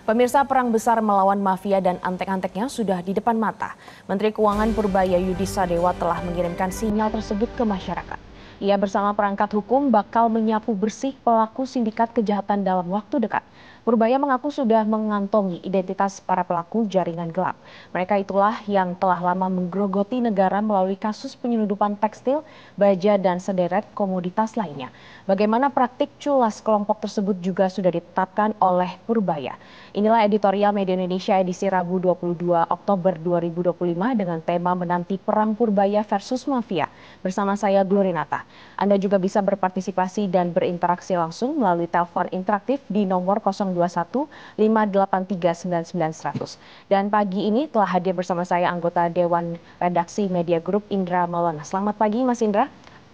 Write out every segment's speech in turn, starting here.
Pemirsa, perang besar melawan mafia dan antek-anteknya sudah di depan mata. Menteri Keuangan Purbaya Yudi Sadewa telah mengirimkan sinyal tersebut ke masyarakat. Ia bersama perangkat hukum bakal menyapu bersih pelaku sindikat kejahatan dalam waktu dekat. Purbaya mengaku sudah mengantongi identitas para pelaku jaringan gelap. Mereka itulah yang telah lama menggerogoti negara melalui kasus penyeludupan tekstil, baja, dan sederet komoditas lainnya. Bagaimana praktik culas kelompok tersebut juga sudah ditetapkan oleh Purbaya. Inilah editorial Media Indonesia edisi Rabu 22 Oktober 2025 dengan tema Menanti Perang Purbaya versus Mafia. Bersama saya Glorinata. Anda juga bisa berpartisipasi dan berinteraksi langsung melalui telepon interaktif di nomor 021 583 99 100. Dan pagi ini telah hadir bersama saya anggota Dewan Redaksi Media Group Indra Maulana. Selamat pagi Mas Indra.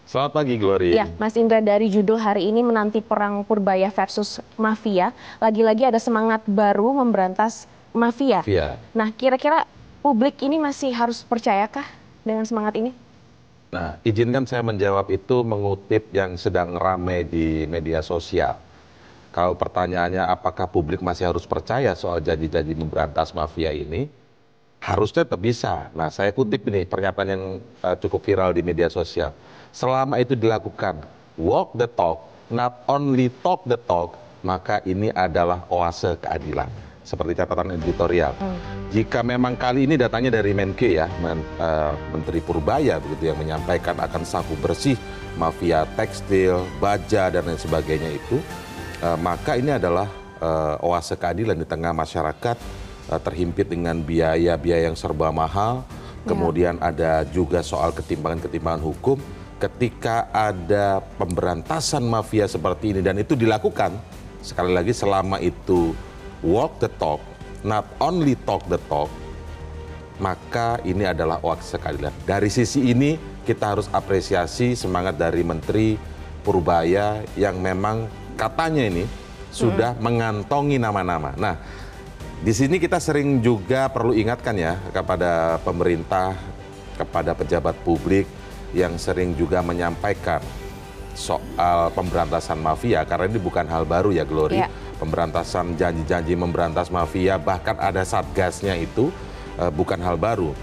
Selamat pagi, Glory. Ya, Mas Indra, dari judul hari ini Menanti Perang Purbaya versus Mafia, lagi-lagi ada semangat baru memberantas mafia. Nah, kira-kira publik ini masih harus percayakah dengan semangat ini? Nah, izinkan saya menjawab itu mengutip yang sedang ramai di media sosial. Kalau pertanyaannya apakah publik masih harus percaya soal janji-janji memberantas mafia ini, harusnya tetap bisa. Nah, saya kutip ini pernyataan yang cukup viral di media sosial. Selama itu dilakukan, walk the talk, not only talk the talk, maka ini adalah oase keadilan. Seperti catatan editorial. Jika memang kali ini datanya dari Menkeu ya, Menteri Purbaya begitu yang menyampaikan akan sapu bersih mafia tekstil, baja dan lain sebagainya itu, maka ini adalah oase keadilan di tengah masyarakat terhimpit dengan biaya-biaya yang serba mahal. Kemudian ada juga soal ketimpangan-ketimpangan hukum. Ketika ada pemberantasan mafia seperti ini dan itu dilakukan, sekali lagi selama itu walk the talk, not only talk the talk, maka ini adalah oase keadilan. Dari sisi ini kita harus apresiasi semangat dari Menteri Purbaya yang memang katanya ini sudah mengantongi nama-nama. Nah, di sini kita sering juga perlu ingatkan ya kepada pemerintah, kepada pejabat publik yang sering juga menyampaikan soal pemberantasan mafia, karena ini bukan hal baru ya, Glory. Pemberantasan janji-janji memberantas mafia, bahkan ada satgasnya itu bukan hal baru.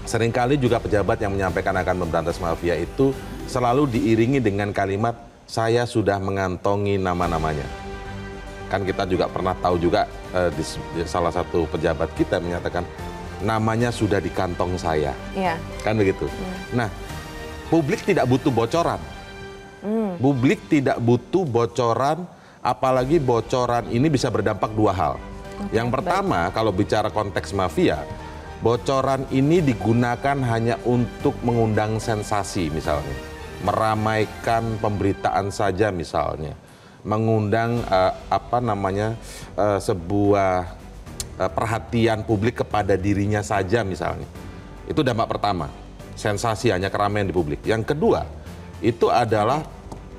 Seringkali juga pejabat yang menyampaikan akan memberantas mafia itu selalu diiringi dengan kalimat, saya sudah mengantongi nama-namanya. Kan kita juga pernah tahu juga di salah satu pejabat kita menyatakan, namanya sudah di kantong saya. Kan begitu. Nah, publik tidak butuh bocoran. Publik tidak butuh bocoran, apalagi bocoran ini bisa berdampak dua hal. Yang pertama, kalau bicara konteks mafia, bocoran ini digunakan hanya untuk mengundang sensasi misalnya. Meramaikan pemberitaan saja misalnya. Mengundang sebuah perhatian publik kepada dirinya saja misalnya. Itu dampak pertama. Sensasi, hanya keramaian di publik. Yang kedua, itu adalah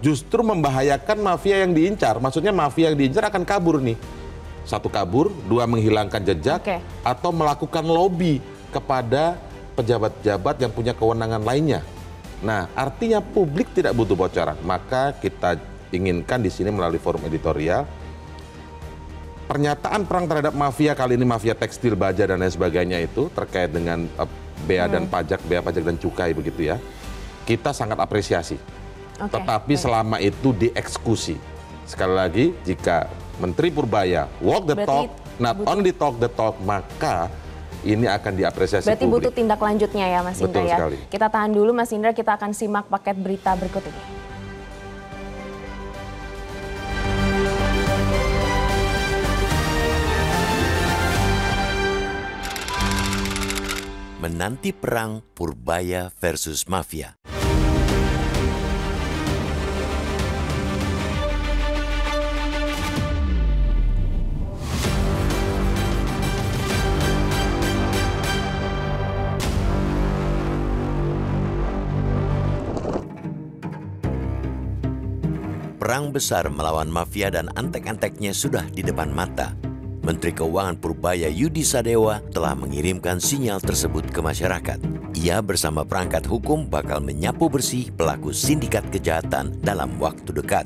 justru membahayakan mafia yang diincar. Maksudnya mafia yang diincar akan kabur nih. Satu kabur, dua menghilangkan jejak, atau melakukan lobby kepada pejabat-pejabat yang punya kewenangan lainnya. Nah, artinya publik tidak butuh bocoran. Maka kita inginkan di sini melalui forum editorial, pernyataan perang terhadap mafia kali ini, mafia tekstil, baja dan lain sebagainya itu terkait dengan bea dan pajak, bea pajak dan cukai begitu ya. Kita sangat apresiasi. Tetapi selama itu dieksekusi. Sekali lagi, jika Menteri Purbaya walk the talk, not only talk the talk, maka ini akan diapresiasi berarti publik. Butuh tindak lanjutnya ya Mas Indra ya. Sekali. Kita tahan dulu Mas Indra, kita akan simak paket berita berikut ini. Menanti perang Purbaya versus Mafia. Perang besar melawan mafia dan antek-anteknya sudah di depan mata. Menteri Keuangan Purbaya Yudi Sadewa telah mengirimkan sinyal tersebut ke masyarakat. Ia bersama perangkat hukum bakal menyapu bersih pelaku sindikat kejahatan dalam waktu dekat.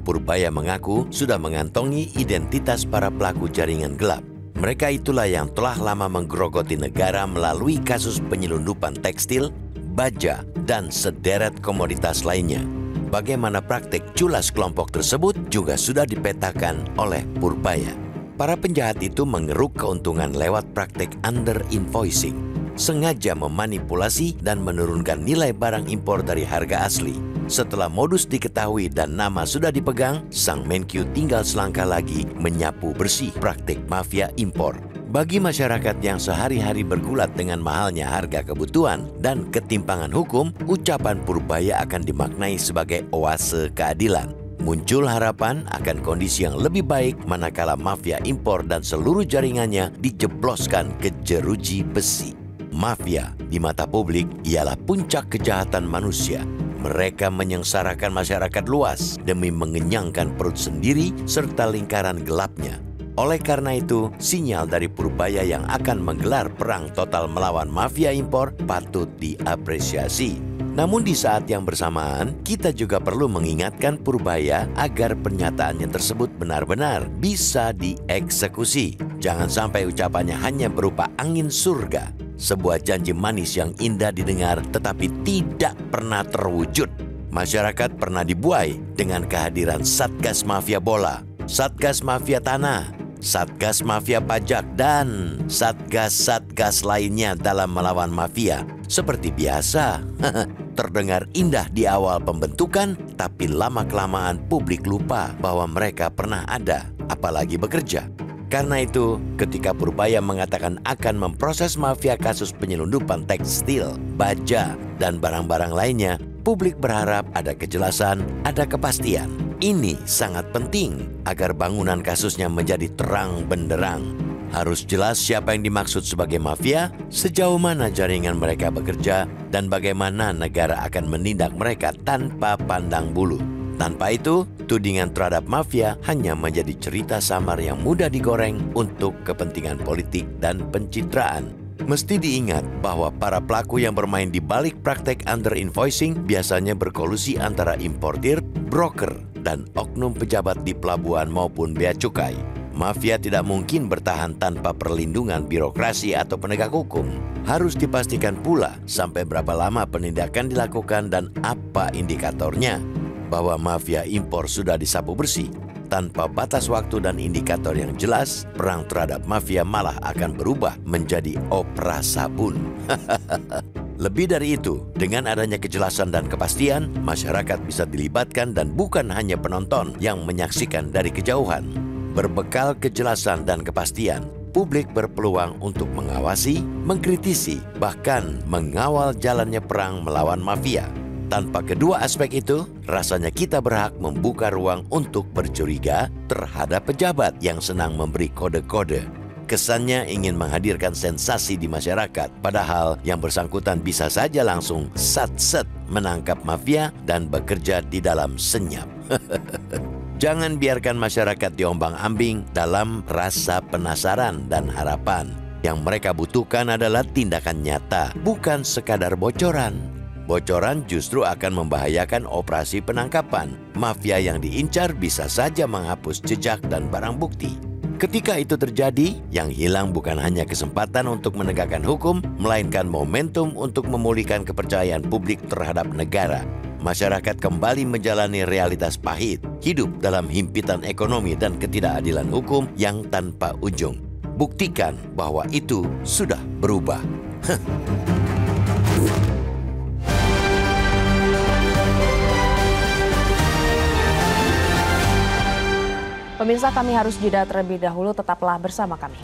Purbaya mengaku sudah mengantongi identitas para pelaku jaringan gelap. Mereka itulah yang telah lama menggerogoti negara melalui kasus penyelundupan tekstil, baja, dan sederet komoditas lainnya. Bagaimana praktik culas kelompok tersebut juga sudah dipetakan oleh Purbaya. Para penjahat itu mengeruk keuntungan lewat praktik under invoicing, sengaja memanipulasi dan menurunkan nilai barang impor dari harga asli. Setelah modus diketahui dan nama sudah dipegang, Sang Menkyu tinggal selangkah lagi menyapu bersih praktik mafia impor. Bagi masyarakat yang sehari-hari bergulat dengan mahalnya harga kebutuhan dan ketimpangan hukum, ucapan Purbaya akan dimaknai sebagai oase keadilan. Muncul harapan akan kondisi yang lebih baik manakala mafia impor dan seluruh jaringannya dijebloskan ke jeruji besi. Mafia di mata publik ialah puncak kejahatan manusia. Mereka menyengsarakan masyarakat luas demi mengenyangkan perut sendiri serta lingkaran gelapnya. Oleh karena itu, sinyal dari Purbaya yang akan menggelar perang total melawan mafia impor patut diapresiasi. Namun di saat yang bersamaan, kita juga perlu mengingatkan Purbaya agar pernyataannya tersebut benar-benar bisa dieksekusi. Jangan sampai ucapannya hanya berupa angin surga, sebuah janji manis yang indah didengar tetapi tidak pernah terwujud. Masyarakat pernah dibuai dengan kehadiran Satgas Mafia Bola, Satgas Mafia Tanah, Satgas Mafia Pajak, dan Satgas-Satgas lainnya dalam melawan mafia. Seperti biasa, terdengar indah di awal pembentukan, tapi lama-kelamaan publik lupa bahwa mereka pernah ada, apalagi bekerja. Karena itu, ketika Purbaya mengatakan akan memproses mafia kasus penyelundupan tekstil, baja, dan barang-barang lainnya, publik berharap ada kejelasan, ada kepastian. Ini sangat penting agar bangunan kasusnya menjadi terang benderang. Harus jelas siapa yang dimaksud sebagai mafia, sejauh mana jaringan mereka bekerja, dan bagaimana negara akan menindak mereka tanpa pandang bulu. Tanpa itu, tudingan terhadap mafia hanya menjadi cerita samar yang mudah digoreng untuk kepentingan politik dan pencitraan. Mesti diingat bahwa para pelaku yang bermain di balik praktek under invoicing biasanya berkolusi antara importir, broker, dan oknum pejabat di pelabuhan maupun bea cukai. Mafia tidak mungkin bertahan tanpa perlindungan birokrasi atau penegak hukum. Harus dipastikan pula sampai berapa lama penindakan dilakukan dan apa indikatornya. Bahwa mafia impor sudah disapu bersih. Tanpa batas waktu dan indikator yang jelas, perang terhadap mafia malah akan berubah menjadi opera sabun. Lebih dari itu, dengan adanya kejelasan dan kepastian, masyarakat bisa dilibatkan dan bukan hanya penonton yang menyaksikan dari kejauhan. Berbekal kejelasan dan kepastian, publik berpeluang untuk mengawasi, mengkritisi, bahkan mengawal jalannya perang melawan mafia. Tanpa kedua aspek itu, rasanya kita berhak membuka ruang untuk bercuriga terhadap pejabat yang senang memberi kode-kode. Kesannya ingin menghadirkan sensasi di masyarakat, padahal yang bersangkutan bisa saja langsung sat-set menangkap mafia dan bekerja di dalam senyap. Jangan biarkan masyarakat diombang-ambing dalam rasa penasaran dan harapan. Yang mereka butuhkan adalah tindakan nyata, bukan sekadar bocoran. Bocoran justru akan membahayakan operasi penangkapan. Mafia yang diincar bisa saja menghapus jejak dan barang bukti. Ketika itu terjadi, yang hilang bukan hanya kesempatan untuk menegakkan hukum, melainkan momentum untuk memulihkan kepercayaan publik terhadap negara. Masyarakat kembali menjalani realitas pahit, hidup dalam himpitan ekonomi dan ketidakadilan hukum yang tanpa ujung. Buktikan bahwa itu sudah berubah. Pemirsa, kami harus jeda terlebih dahulu, tetaplah bersama kami.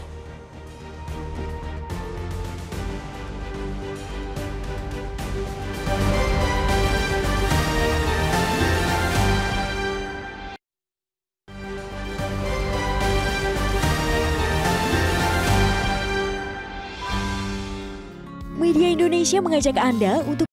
Media Indonesia mengajak Anda untuk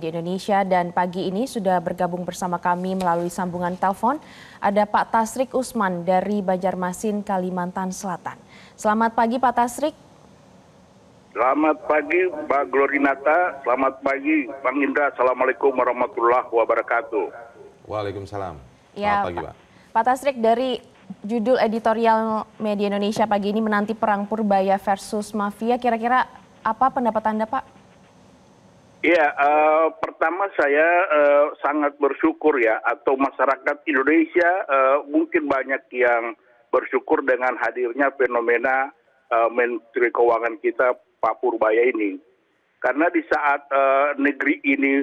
di Indonesia, dan pagi ini sudah bergabung bersama kami melalui sambungan telepon. Ada Pak Tasrik Usman dari Banjarmasin, Kalimantan Selatan. Selamat pagi Pak Tasrik. Selamat pagi Mbak Glorinata, selamat pagi Bang Indra. Assalamualaikum warahmatullahi wabarakatuh. Waalaikumsalam. Ya, selamat pagi Pak. Pak Tasrik, dari judul editorial Media Indonesia pagi ini menanti perang Purbaya versus mafia, kira-kira apa pendapat Anda Pak? Ya, pertama saya sangat bersyukur ya, atau masyarakat Indonesia mungkin banyak yang bersyukur dengan hadirnya fenomena Menteri Keuangan kita Pak Purbaya ini. Karena di saat negeri ini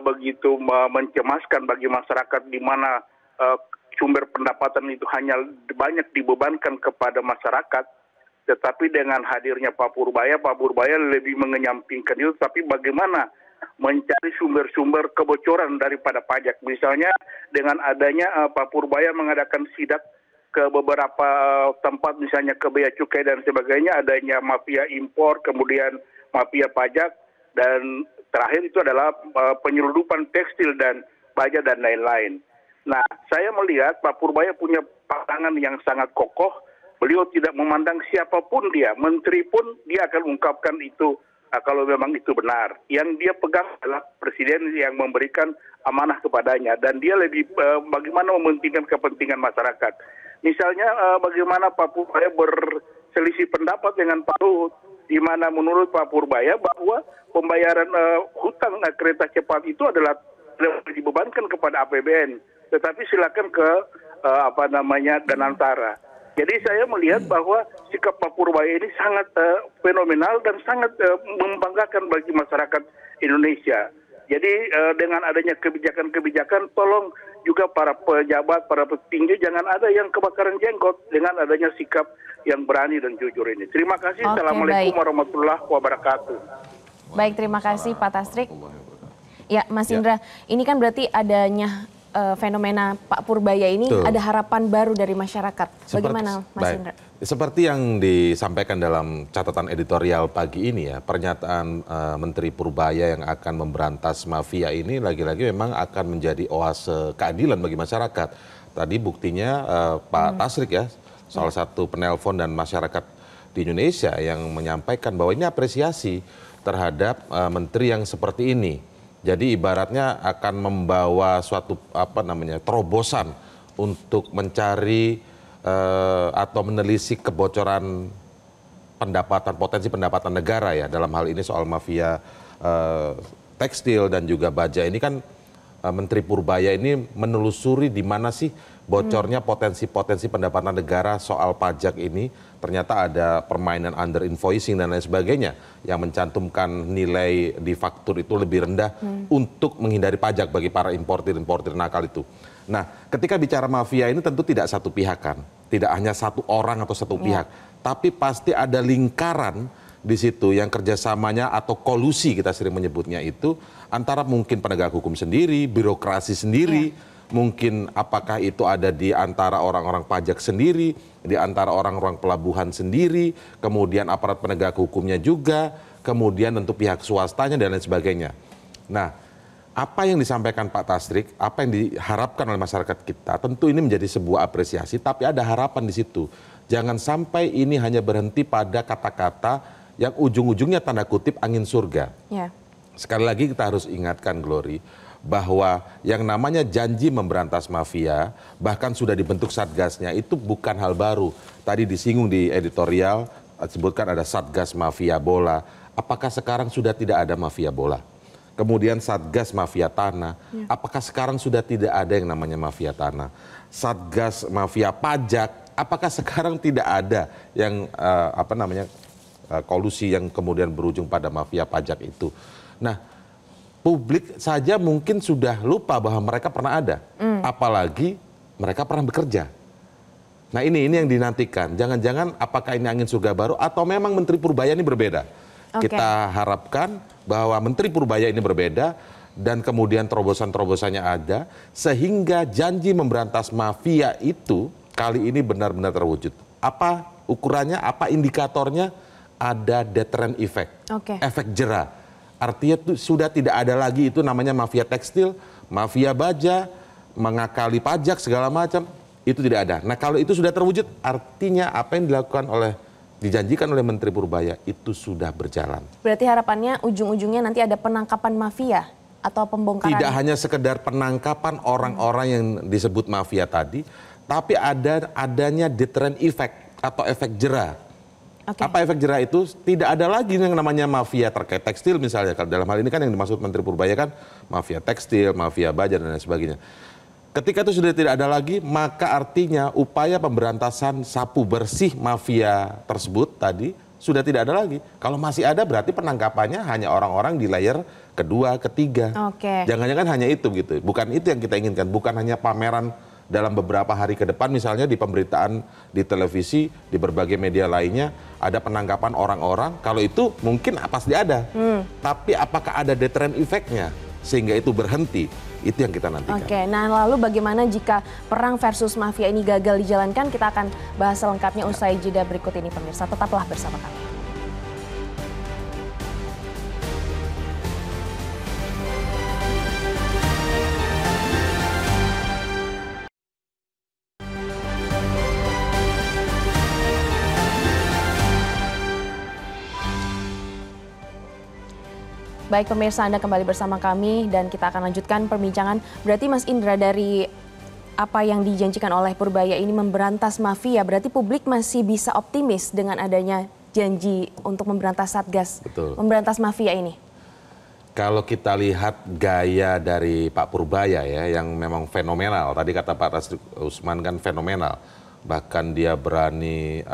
begitu mencemaskan bagi masyarakat, di mana sumber pendapatan itu hanya banyak dibebankan kepada masyarakat, tetapi dengan hadirnya Pak Purbaya lebih mengenyampingkan itu, tapi bagaimana mencari sumber-sumber kebocoran daripada pajak. Misalnya dengan adanya Pak Purbaya mengadakan sidak ke beberapa tempat, misalnya ke bea cukai dan sebagainya, adanya mafia impor, kemudian mafia pajak, dan terakhir itu adalah penyelundupan tekstil dan baja dan lain-lain. Nah, saya melihat Pak Purbaya punya pandangan yang sangat kokoh. Beliau tidak memandang siapapun dia, menteri pun dia akan ungkapkan itu kalau memang itu benar. Yang dia pegang adalah presiden yang memberikan amanah kepadanya, dan dia lebih bagaimana mementingkan kepentingan masyarakat. Misalnya bagaimana Pak Purbaya berselisih pendapat dengan Pak Luhut, di mana menurut Pak Purbaya bahwa pembayaran hutang kereta cepat itu adalah dibebankan kepada APBN, tetapi silakan ke Danantara. Jadi saya melihat bahwa sikap Pak Purbaya ini sangat fenomenal dan sangat membanggakan bagi masyarakat Indonesia. Jadi dengan adanya kebijakan-kebijakan, tolong juga para pejabat, para petinggi jangan ada yang kebakaran jenggot dengan adanya sikap yang berani dan jujur ini. Terima kasih. Assalamualaikum warahmatullahi wabarakatuh. Baik, terima kasih Pak Tasrik. Ya, Mas Indra, ini kan berarti adanya fenomena Pak Purbaya ini ada harapan baru dari masyarakat. Bagaimana Mas Indra? Seperti yang disampaikan dalam catatan editorial pagi ini ya, pernyataan Menteri Purbaya yang akan memberantas mafia ini lagi-lagi memang akan menjadi oase keadilan bagi masyarakat. Tadi buktinya Pak Tasrik ya, salah satu penelpon dan masyarakat di Indonesia yang menyampaikan bahwa ini apresiasi terhadap menteri yang seperti ini. Jadi ibaratnya akan membawa suatu terobosan untuk mencari atau menelisik kebocoran pendapatan, potensi pendapatan negara ya, dalam hal ini soal mafia tekstil dan juga baja. Ini kan Menteri Purbaya ini menelusuri di mana sih bocornya potensi-potensi pendapatan negara soal pajak ini. Ternyata ada permainan under invoicing dan lain sebagainya yang mencantumkan nilai di faktur itu lebih rendah untuk menghindari pajak bagi para importir-importir nakal itu. Nah, ketika bicara mafia ini tentu tidak satu pihakan, tidak hanya satu orang atau satu pihak, tapi pasti ada lingkaran di situ yang kerjasamanya atau kolusi kita sering menyebutnya itu antara mungkin penegak hukum sendiri, birokrasi sendiri, mungkin apakah itu ada di antara orang-orang pajak sendiri, di antara orang-orang pelabuhan sendiri, kemudian aparat penegak hukumnya juga, kemudian tentu pihak swastanya dan lain sebagainya. Nah, apa yang disampaikan Pak Tasrik, apa yang diharapkan oleh masyarakat kita, tentu ini menjadi sebuah apresiasi, tapi ada harapan di situ. Jangan sampai ini hanya berhenti pada kata-kata yang ujung-ujungnya tanda kutip angin surga. Sekali lagi kita harus ingatkan, Glory, bahwa yang namanya janji memberantas mafia, bahkan sudah dibentuk satgasnya, itu bukan hal baru. Tadi disinggung di editorial, disebutkan ada satgas mafia bola. Apakah sekarang sudah tidak ada mafia bola? Kemudian satgas mafia tanah, apakah sekarang sudah tidak ada yang namanya mafia tanah? Satgas mafia pajak, apakah sekarang tidak ada yang kolusi yang kemudian berujung pada mafia pajak itu? Nah, publik saja mungkin sudah lupa bahwa mereka pernah ada, apalagi mereka pernah bekerja. Nah ini yang dinantikan, jangan-jangan apakah ini angin surga baru atau memang Menteri Purbaya ini berbeda. Kita harapkan bahwa Menteri Purbaya ini berbeda dan kemudian terobosan-terobosannya ada, sehingga janji memberantas mafia itu kali ini benar-benar terwujud. Apa ukurannya, apa indikatornya? Ada deterrent effect, efek jera. artinya tuh sudah tidak ada lagi itu namanya mafia tekstil, mafia baja, mengakali pajak segala macam, itu tidak ada. Nah kalau itu sudah terwujud, artinya apa yang dijanjikan oleh Menteri Purbaya itu sudah berjalan. Berarti harapannya ujung-ujungnya nanti ada penangkapan mafia atau pembongkaran? Tidak hanya sekedar penangkapan orang-orang yang disebut mafia tadi, tapi adanya deterrent effect atau efek jera. Apa efek jera itu? Tidak ada lagi yang namanya mafia terkait tekstil misalnya. Dalam hal ini kan yang dimaksud Menteri Purbaya kan mafia tekstil, mafia baja dan lain sebagainya. Ketika itu sudah tidak ada lagi, maka artinya upaya pemberantasan sapu bersih mafia tersebut tadi sudah tidak ada lagi. Kalau masih ada berarti penangkapannya hanya orang-orang di layer kedua, ketiga. Jangan-jangan hanya itu gitu. Bukan itu yang kita inginkan, bukan hanya pameran dalam beberapa hari ke depan misalnya di pemberitaan di televisi, di berbagai media lainnya ada penangkapan orang-orang, kalau itu mungkin pasti ada. Tapi apakah ada deterrent effect-nya sehingga itu berhenti? Itu yang kita nantikan. Nah lalu bagaimana jika perang versus mafia ini gagal dijalankan? Kita akan bahas selengkapnya usai jeda berikut ini pemirsa. Tetaplah bersama kami. Baik pemirsa, Anda kembali bersama kami dan kita akan lanjutkan perbincangan. Berarti Mas Indra, dari apa yang dijanjikan oleh Purbaya ini memberantas mafia, berarti publik masih bisa optimis dengan adanya janji untuk memberantas Satgas, memberantas mafia ini? Kalau kita lihat gaya dari Pak Purbaya ya, yang memang fenomenal. Tadi kata Pak Rasri Usman kan fenomenal. Bahkan dia berani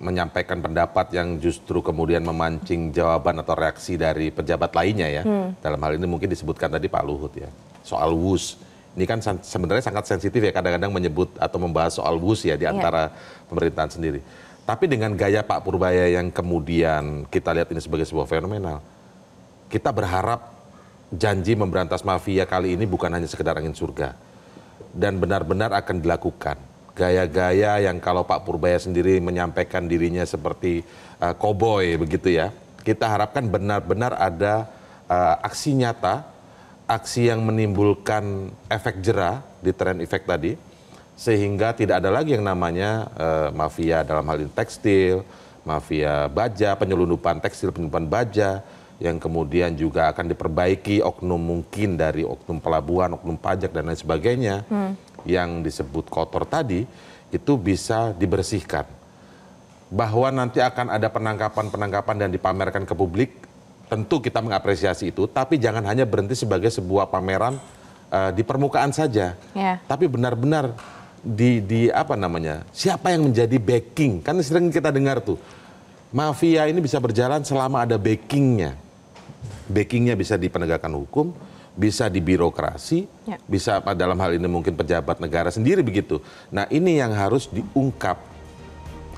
menyampaikan pendapat yang justru kemudian memancing jawaban atau reaksi dari pejabat lainnya ya. Dalam hal ini mungkin disebutkan tadi Pak Luhut ya. Soal WUS. Ini kan sebenarnya sangat sensitif ya, kadang-kadang menyebut atau membahas soal WUS ya di antara pemerintahan sendiri. Tapi dengan gaya Pak Purbaya yang kemudian kita lihat ini sebagai sebuah fenomenal. Kita berharap janji memberantas mafia kali ini bukan hanya sekedar angin surga. Dan benar-benar akan dilakukan. Gaya-gaya yang kalau Pak Purbaya sendiri menyampaikan dirinya seperti koboi begitu ya. Kita harapkan benar-benar ada aksi nyata, aksi yang menimbulkan efek jera, deterrent effect tadi, sehingga tidak ada lagi yang namanya mafia dalam hal ini tekstil, mafia baja, penyelundupan tekstil, penyelundupan baja, yang kemudian juga akan diperbaiki oknum mungkin dari oknum pelabuhan, oknum pajak dan lain sebagainya. Yang disebut kotor tadi itu bisa dibersihkan. Bahwa nanti akan ada penangkapan-penangkapan dan dipamerkan ke publik, tentu kita mengapresiasi itu, tapi jangan hanya berhenti sebagai sebuah pameran di permukaan saja. Tapi benar-benar siapa yang menjadi backing? Kan sering kita dengar tuh, mafia ini bisa berjalan selama ada backingnya. Backingnya bisa di penegakan hukum, bisa di birokrasi, bisa dalam hal ini mungkin pejabat negara sendiri begitu. Nah ini yang harus diungkap.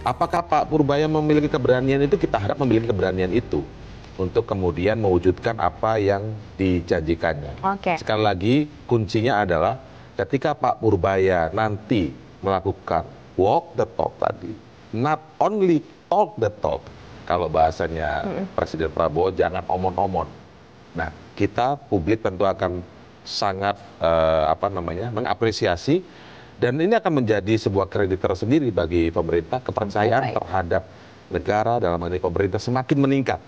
Apakah Pak Purbaya memiliki keberanian itu? Kita harap memiliki keberanian itu untuk kemudian mewujudkan apa yang dijanjikannya. Sekali lagi kuncinya adalah ketika Pak Purbaya nanti melakukan walk the talk tadi, not only talk the talk, kalau bahasanya Presiden Prabowo jangan omon-omon. Nah, kita publik tentu akan sangat mengapresiasi dan ini akan menjadi sebuah kredit tersendiri bagi pemerintah, kepercayaan terhadap negara dalam hal ini pemerintah semakin meningkat.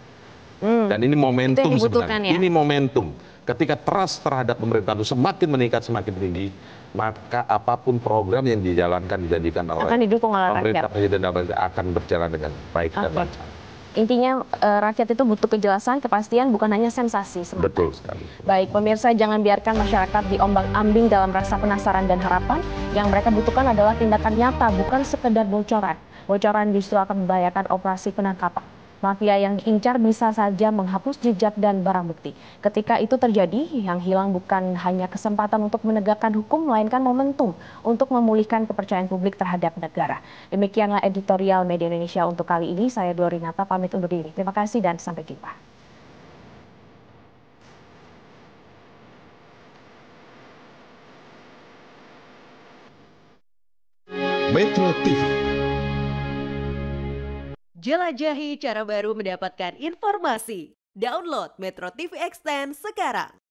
Dan ini momentum sebenarnya. Ini momentum. Ketika trust terhadap pemerintah itu semakin meningkat, semakin tinggi, maka apapun program yang dijalankan, dijanjikan oleh pemerintah, presiden dan pemerintah akan berjalan dengan baik dan lancar. Intinya rakyat itu butuh kejelasan, kepastian, bukan hanya sensasi semata. Betul sekali. Baik, pemirsa, jangan biarkan masyarakat diombang-ambing dalam rasa penasaran dan harapan. Yang mereka butuhkan adalah tindakan nyata, bukan sekedar bocoran. Bocoran justru akan membahayakan operasi penangkapan. Mafia yang diincar bisa saja menghapus jejak dan barang bukti. Ketika itu terjadi, yang hilang bukan hanya kesempatan untuk menegakkan hukum, melainkan momentum untuk memulihkan kepercayaan publik terhadap negara. Demikianlah editorial Media Indonesia untuk kali ini. Saya Glorinata pamit undur diri. Terima kasih dan sampai jumpa. Metro TV. Jelajahi cara baru mendapatkan informasi. Download Metro TV Extend sekarang.